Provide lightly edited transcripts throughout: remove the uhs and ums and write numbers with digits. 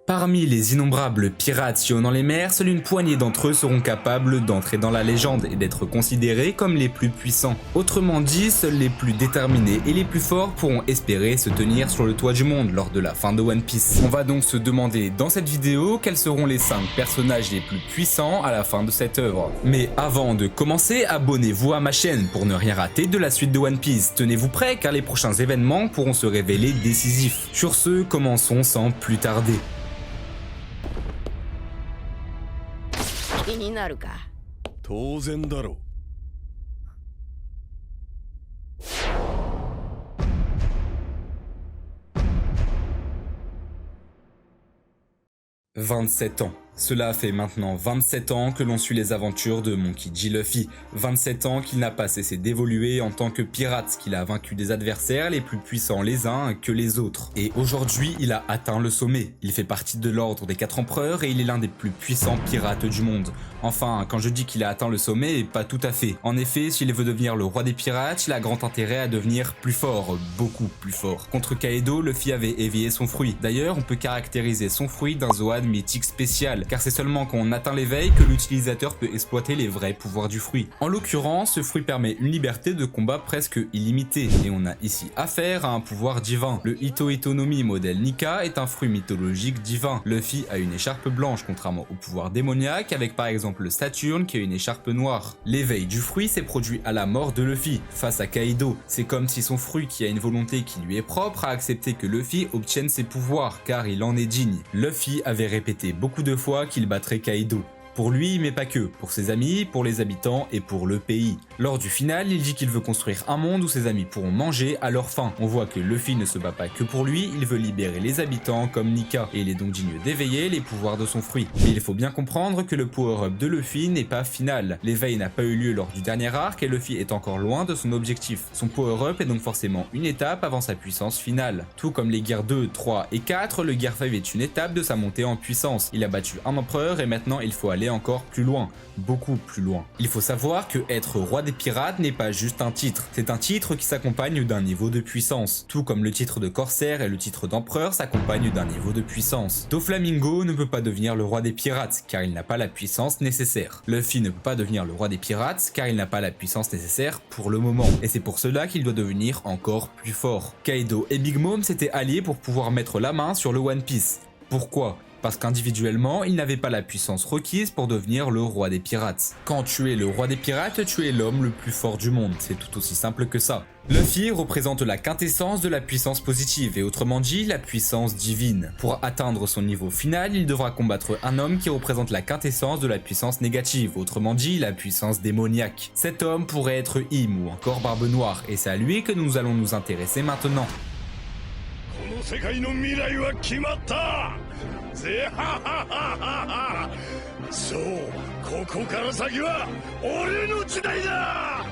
Parmi les innombrables pirates sillonnant les mers, seule une poignée d'entre eux seront capables d'entrer dans la légende et d'être considérés comme les plus puissants. Autrement dit, seuls les plus déterminés et les plus forts pourront espérer se tenir sur le toit du monde lors de la fin de One Piece. On va donc se demander dans cette vidéo quels seront les 5 personnages les plus puissants à la fin de cette œuvre. Mais avant de commencer, abonnez-vous à ma chaîne pour ne rien rater de la suite de One Piece. Tenez-vous prêts car les prochains événements pourront se révéler décisifs. Sur ce, commençons sans plus tarder. 気になるか。当然だろう。27 ans. Cela fait maintenant 27 ans que l'on suit les aventures de Monkey D. Luffy. 27 ans qu'il n'a pas cessé d'évoluer en tant que pirate, qu'il a vaincu des adversaires les plus puissants les uns que les autres. Et aujourd'hui, il a atteint le sommet. Il fait partie de l'ordre des 4 empereurs et il est l'un des plus puissants pirates du monde. Enfin, quand je dis qu'il a atteint le sommet, pas tout à fait. En effet, s'il veut devenir le roi des pirates, il a grand intérêt à devenir plus fort, beaucoup plus fort. Contre Kaido, Luffy avait éveillé son fruit. D'ailleurs, on peut caractériser son fruit d'un Zoan mythique spécial, car c'est seulement quand on atteint l'éveil que l'utilisateur peut exploiter les vrais pouvoirs du fruit. En l'occurrence, ce fruit permet une liberté de combat presque illimitée, et on a ici affaire à un pouvoir divin. Le Ito Itonomi modèle Nika est un fruit mythologique divin. Luffy a une écharpe blanche, contrairement au pouvoir démoniaque, avec par exemple le Saturne qui a une écharpe noire. L'éveil du fruit s'est produit à la mort de Luffy, face à Kaido. C'est comme si son fruit, qui a une volonté qui lui est propre, a accepté que Luffy obtienne ses pouvoirs, car il en est digne. Luffy avait répété beaucoup de fois qu'il battrait Kaido. Pour lui, mais pas que, pour ses amis, pour les habitants et pour le pays. Lors du final, il dit qu'il veut construire un monde où ses amis pourront manger à leur faim. On voit que Luffy ne se bat pas que pour lui, il veut libérer les habitants comme Nika, et il est donc digne d'éveiller les pouvoirs de son fruit. Mais il faut bien comprendre que le power-up de Luffy n'est pas final. L'éveil n'a pas eu lieu lors du dernier arc et Luffy est encore loin de son objectif. Son power-up est donc forcément une étape avant sa puissance finale. Tout comme les Gear 2, 3 et 4, le Gear 5 est une étape de sa montée en puissance. Il a battu un empereur et maintenant il faut aller encore plus loin, beaucoup plus loin. Il faut savoir que être roi des pirates n'est pas juste un titre, c'est un titre qui s'accompagne d'un niveau de puissance, tout comme le titre de corsaire et le titre d'empereur s'accompagnent d'un niveau de puissance. Doflamingo ne peut pas devenir le roi des pirates car il n'a pas la puissance nécessaire. Luffy ne peut pas devenir le roi des pirates car il n'a pas la puissance nécessaire pour le moment, et c'est pour cela qu'il doit devenir encore plus fort. Kaido et Big Mom s'étaient alliés pour pouvoir mettre la main sur le One Piece. Pourquoi ? Parce qu'individuellement, il n'avait pas la puissance requise pour devenir le roi des pirates. Quand tu es le roi des pirates, tu es l'homme le plus fort du monde, c'est tout aussi simple que ça. Luffy représente la quintessence de la puissance positive et autrement dit la puissance divine. Pour atteindre son niveau final, il devra combattre un homme qui représente la quintessence de la puissance négative, autrement dit la puissance démoniaque. Cet homme pourrait être Im ou encore Barbe Noire et c'est à lui que nous allons nous intéresser maintenant. 世界の未来は決まったぜははははそうここから先は俺の時代だ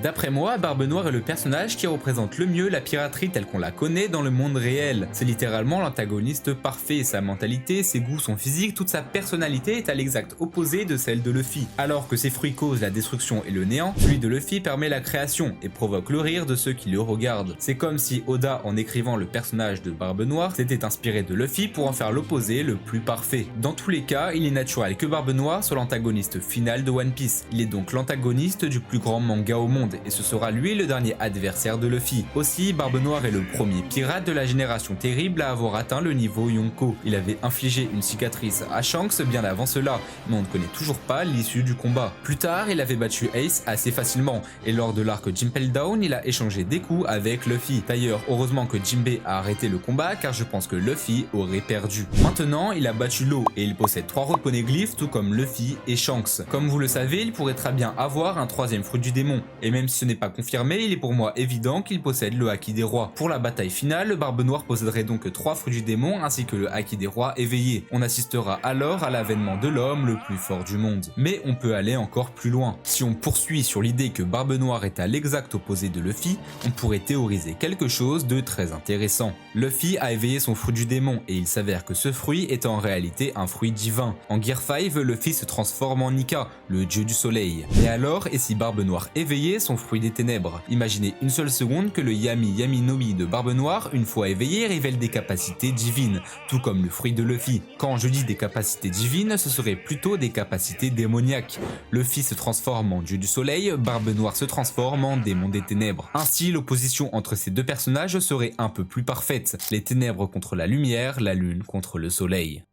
D'après moi, Barbe Noire est le personnage qui représente le mieux la piraterie telle qu'on la connaît dans le monde réel. C'est littéralement l'antagoniste parfait, sa mentalité, ses goûts, son physique, toute sa personnalité est à l'exact opposé de celle de Luffy. Alors que ses fruits causent la destruction et le néant, celui de Luffy permet la création et provoque le rire de ceux qui le regardent. C'est comme si Oda, en écrivant le personnage de Barbe Noire, s'était inspiré de Luffy pour en faire l'opposé le plus parfait. Dans tous les cas, il est naturel que Barbe Noire soit l'antagoniste final de One Piece. Il est donc l'antagoniste du plus grand manga au monde. Et ce sera lui le dernier adversaire de Luffy. Aussi, Barbe Noire est le premier pirate de la génération terrible à avoir atteint le niveau Yonko. Il avait infligé une cicatrice à Shanks bien avant cela, mais on ne connaît toujours pas l'issue du combat. Plus tard, il avait battu Ace assez facilement, et lors de l'arc Impel Down, il a échangé des coups avec Luffy. D'ailleurs, heureusement que Jinbei a arrêté le combat car je pense que Luffy aurait perdu. Maintenant, il a battu l'eau, et il possède 3 rocs poneglyphes tout comme Luffy et Shanks. Comme vous le savez, il pourrait très bien avoir un 3e fruit du démon, et même si ce n'est pas confirmé, il est pour moi évident qu'il possède le Haki des rois. Pour la bataille finale, le Barbe Noire posséderait donc 3 fruits du démon ainsi que le Haki des rois éveillé. On assistera alors à l'avènement de l'homme le plus fort du monde. Mais on peut aller encore plus loin. Si on poursuit sur l'idée que Barbe Noire est à l'exact opposé de Luffy, on pourrait théoriser quelque chose de très intéressant. Luffy a éveillé son fruit du démon et il s'avère que ce fruit est en réalité un fruit divin. En Gear 5, Luffy se transforme en Nika, le dieu du soleil. Mais alors, et si Barbe Noire éveillée son fruit des ténèbres. Imaginez une seule seconde que le Yami Yami no Mi de Barbe Noire, une fois éveillé, révèle des capacités divines, tout comme le fruit de Luffy. Quand je dis des capacités divines, ce serait plutôt des capacités démoniaques. Luffy se transforme en dieu du soleil, Barbe Noire se transforme en démon des ténèbres. Ainsi, l'opposition entre ces deux personnages serait un peu plus parfaite. Les ténèbres contre la lumière, la lune contre le soleil.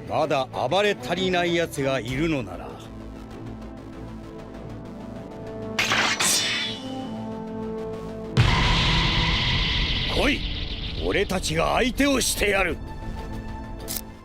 まだ暴れ足りない奴がいるのなら来い俺たちが相手をしてやる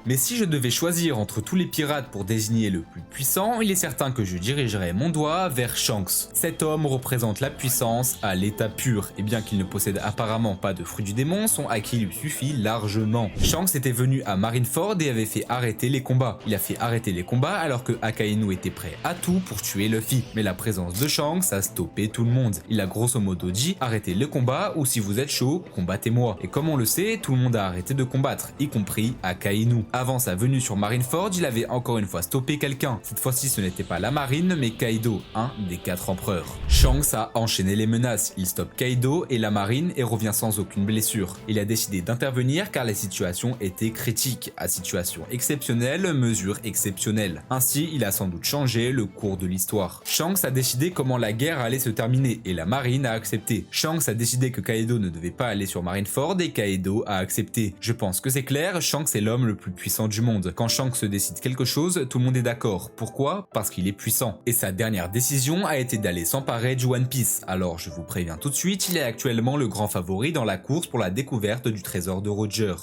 Mais si je devais choisir entre tous les pirates pour désigner le plus puissant, il est certain que je dirigerais mon doigt vers Shanks. Cet homme représente la puissance à l'état pur, et bien qu'il ne possède apparemment pas de fruit du démon, son acquis lui suffit largement. Shanks était venu à Marineford et avait fait arrêter les combats. Il a fait arrêter les combats alors que Akainu était prêt à tout pour tuer Luffy, mais la présence de Shanks a stoppé tout le monde. Il a grosso modo dit arrêtez le combat ou si vous êtes chaud, combattez-moi. Et comme on le sait, tout le monde a arrêté de combattre, y compris Akainu. Avant sa venue sur Marineford, il avait encore une fois stoppé quelqu'un. Cette fois-ci, ce n'était pas la marine, mais Kaido, un des 4 empereurs. Shanks a enchaîné les menaces. Il stoppe Kaido et la marine et revient sans aucune blessure. Il a décidé d'intervenir car la situation était critique. À situation exceptionnelle, mesure exceptionnelle. Ainsi, il a sans doute changé le cours de l'histoire. Shanks a décidé comment la guerre allait se terminer et la marine a accepté. Shanks a décidé que Kaido ne devait pas aller sur Marineford et Kaido a accepté. Je pense que c'est clair, Shanks est l'homme le plus puissant du monde. Quand Shanks décide quelque chose, tout le monde est d'accord. Pourquoi? Parce qu'il est puissant. Et sa dernière décision a été d'aller s'emparer du One Piece. Alors je vous préviens tout de suite, il est actuellement le grand favori dans la course pour la découverte du trésor de Roger.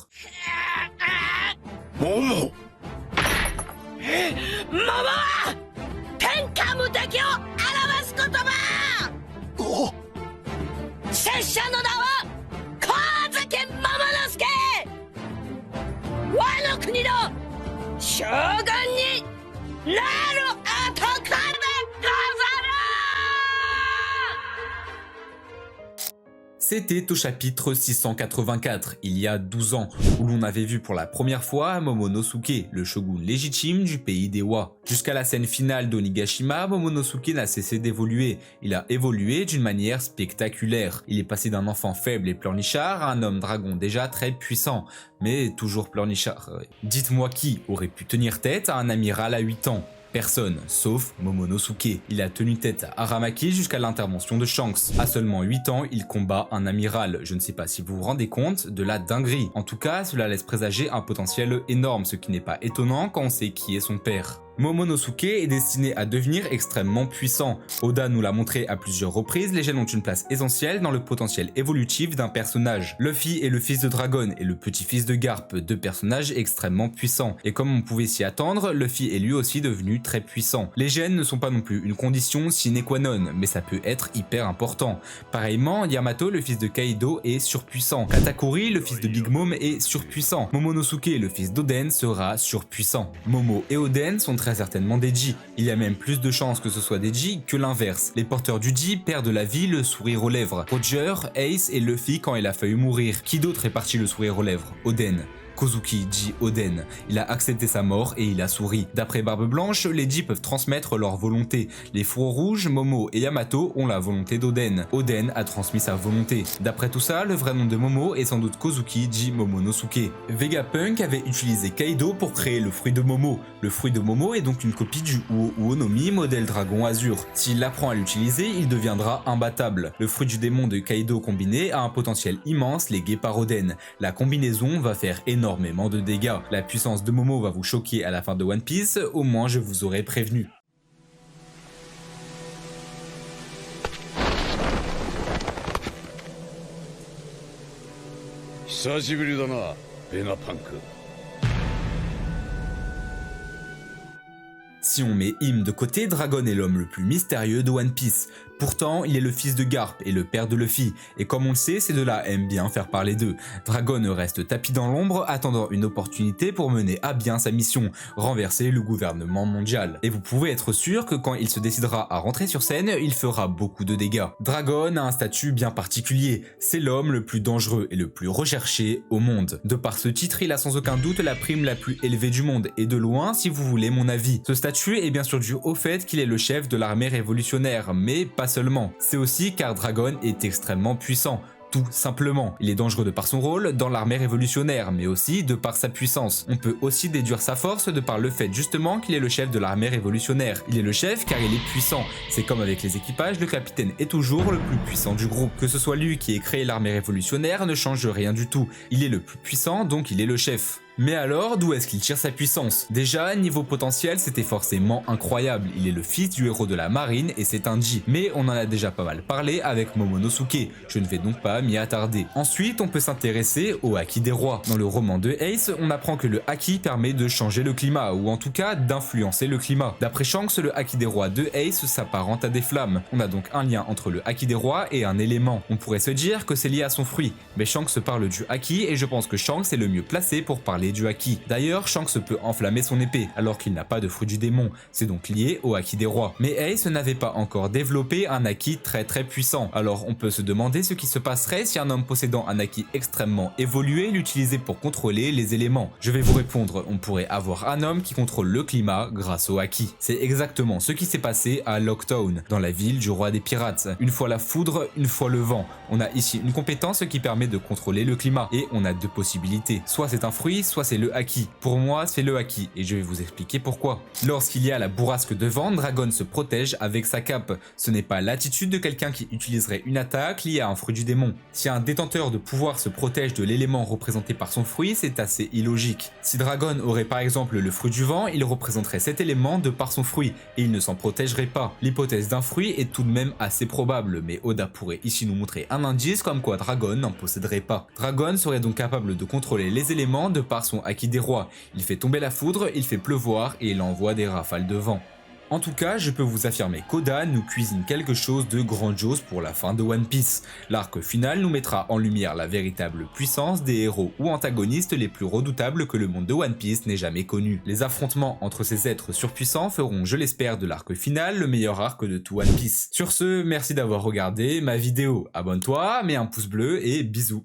Momo! 桃は天下無敵を表す言葉。お拙者の名は神崎桃之助。我の国の将軍になる男でござる。C'était au chapitre 684, il y a 12 ans, où l'on avait vu pour la première fois Momonosuke, le shogun légitime du pays des Wa. Jusqu'à la scène finale d'Onigashima, Momonosuke n'a cessé d'évoluer. Il a évolué d'une manière spectaculaire. Il est passé d'un enfant faible et pleurnichard à un homme dragon déjà très puissant, mais toujours pleurnichard. Dites-moi qui aurait pu tenir tête à un amiral à 8 ans? Personne, sauf Momonosuke. Il a tenu tête à Aramaki jusqu'à l'intervention de Shanks. À seulement 8 ans, il combat un amiral. Je ne sais pas si vous vous rendez compte de la dinguerie. En tout cas, cela laisse présager un potentiel énorme, ce qui n'est pas étonnant quand on sait qui est son père. Momonosuke est destiné à devenir extrêmement puissant. Oda nous l'a montré à plusieurs reprises, les gènes ont une place essentielle dans le potentiel évolutif d'un personnage. Luffy est le fils de Dragon et le petit-fils de Garp, deux personnages extrêmement puissants. Et comme on pouvait s'y attendre, Luffy est lui aussi devenu très puissant. Les gènes ne sont pas non plus une condition sine qua non, mais ça peut être hyper important. Pareillement, Yamato, le fils de Kaido, est surpuissant. Katakuri, le fils de Big Mom, est surpuissant. Momonosuke, le fils d'Oden, sera surpuissant. Momo et Oden sont très certainement des Ji. Il y a même plus de chances que ce soit des Ji que l'inverse. Les porteurs du Ji perdent la vie le sourire aux lèvres. Roger, Ace et Luffy quand il a failli mourir. Qui d'autre est parti le sourire aux lèvres? Oden. Kozuki Ji Oden. Il a accepté sa mort et il a souri. D'après Barbe Blanche, les Ji peuvent transmettre leur volonté. Les Fourreaux Rouges, Momo et Yamato ont la volonté d'Oden. Oden a transmis sa volonté. D'après tout ça, le vrai nom de Momo est sans doute Kozuki Ji Momonosuke. Vegapunk avait utilisé Kaido pour créer le fruit de Momo. Le fruit de Momo est donc une copie du Uo no Mi modèle dragon azur. S'il apprend à l'utiliser, il deviendra imbattable. Le fruit du démon de Kaido combiné a un potentiel immense légué par Oden. La combinaison va faire énormément de dégâts. La puissance de Momo va vous choquer à la fin de One Piece, au moins je vous aurais prévenu. Si on met Im de côté, Dragon est l'homme le plus mystérieux de One Piece. Pourtant, il est le fils de Garp et le père de Luffy, et comme on le sait, ces deux-là aiment bien faire parler d'eux. Dragon reste tapis dans l'ombre, attendant une opportunité pour mener à bien sa mission, renverser le gouvernement mondial. Et vous pouvez être sûr que quand il se décidera à rentrer sur scène, il fera beaucoup de dégâts. Dragon a un statut bien particulier, c'est l'homme le plus dangereux et le plus recherché au monde. De par ce titre, il a sans aucun doute la prime la plus élevée du monde, et de loin si vous voulez mon avis. Ce statut est bien sûr dû au fait qu'il est le chef de l'armée révolutionnaire, mais pas seulement. C'est aussi car Dragon est extrêmement puissant. Tout simplement. Il est dangereux de par son rôle dans l'armée révolutionnaire, mais aussi de par sa puissance. On peut aussi déduire sa force de par le fait justement qu'il est le chef de l'armée révolutionnaire. Il est le chef car il est puissant. C'est comme avec les équipages, le capitaine est toujours le plus puissant du groupe. Que ce soit lui qui ait créé l'armée révolutionnaire ne change rien du tout. Il est le plus puissant, donc il est le chef. Mais alors, d'où est-ce qu'il tire sa puissance? Déjà, niveau potentiel, c'était forcément incroyable. Il est le fils du héros de la marine et c'est un Ji. Mais on en a déjà pas mal parlé avec Momonosuke. Je ne vais donc pas m'y attarder. Ensuite, on peut s'intéresser au Haki des rois. Dans le roman de Ace, on apprend que le Haki permet de changer le climat, ou en tout cas d'influencer le climat. D'après Shanks, le Haki des rois de Ace s'apparente à des flammes. On a donc un lien entre le Haki des rois et un élément. On pourrait se dire que c'est lié à son fruit. Mais Shanks parle du Haki et je pense que Shanks est le mieux placé pour parler du Haki. D'ailleurs, Shanks peut enflammer son épée, alors qu'il n'a pas de fruit du démon, c'est donc lié au Haki des rois. Mais Ace n'avait pas encore développé un Haki très puissant, alors on peut se demander ce qui se passerait si un homme possédant un Haki extrêmement évolué l'utilisait pour contrôler les éléments. Je vais vous répondre, on pourrait avoir un homme qui contrôle le climat grâce au Haki. C'est exactement ce qui s'est passé à Locktown, dans la ville du roi des pirates. Une fois la foudre, une fois le vent. On a ici une compétence qui permet de contrôler le climat, et on a deux possibilités. Soit c'est un fruit, soit c'est le Haki. Pour moi, c'est le Haki, et je vais vous expliquer pourquoi. Lorsqu'il y a la bourrasque de vent, Dragon se protège avec sa cape. Ce n'est pas l'attitude de quelqu'un qui utiliserait une attaque liée à un fruit du démon. Si un détenteur de pouvoir se protège de l'élément représenté par son fruit, c'est assez illogique. Si Dragon aurait par exemple le fruit du vent, il représenterait cet élément de par son fruit, et il ne s'en protégerait pas. L'hypothèse d'un fruit est tout de même assez probable, mais Oda pourrait ici nous montrer un indice comme quoi Dragon n'en posséderait pas. Dragon serait donc capable de contrôler les éléments de par son Haki des rois. Il fait tomber la foudre, il fait pleuvoir et il envoie des rafales de vent. En tout cas, je peux vous affirmer qu'Oda nous cuisine quelque chose de grandiose pour la fin de One Piece. L'arc final nous mettra en lumière la véritable puissance des héros ou antagonistes les plus redoutables que le monde de One Piece n'ait jamais connu. Les affrontements entre ces êtres surpuissants feront, je l'espère, de l'arc final le meilleur arc de tout One Piece. Sur ce, merci d'avoir regardé ma vidéo. Abonne-toi, mets un pouce bleu et bisous.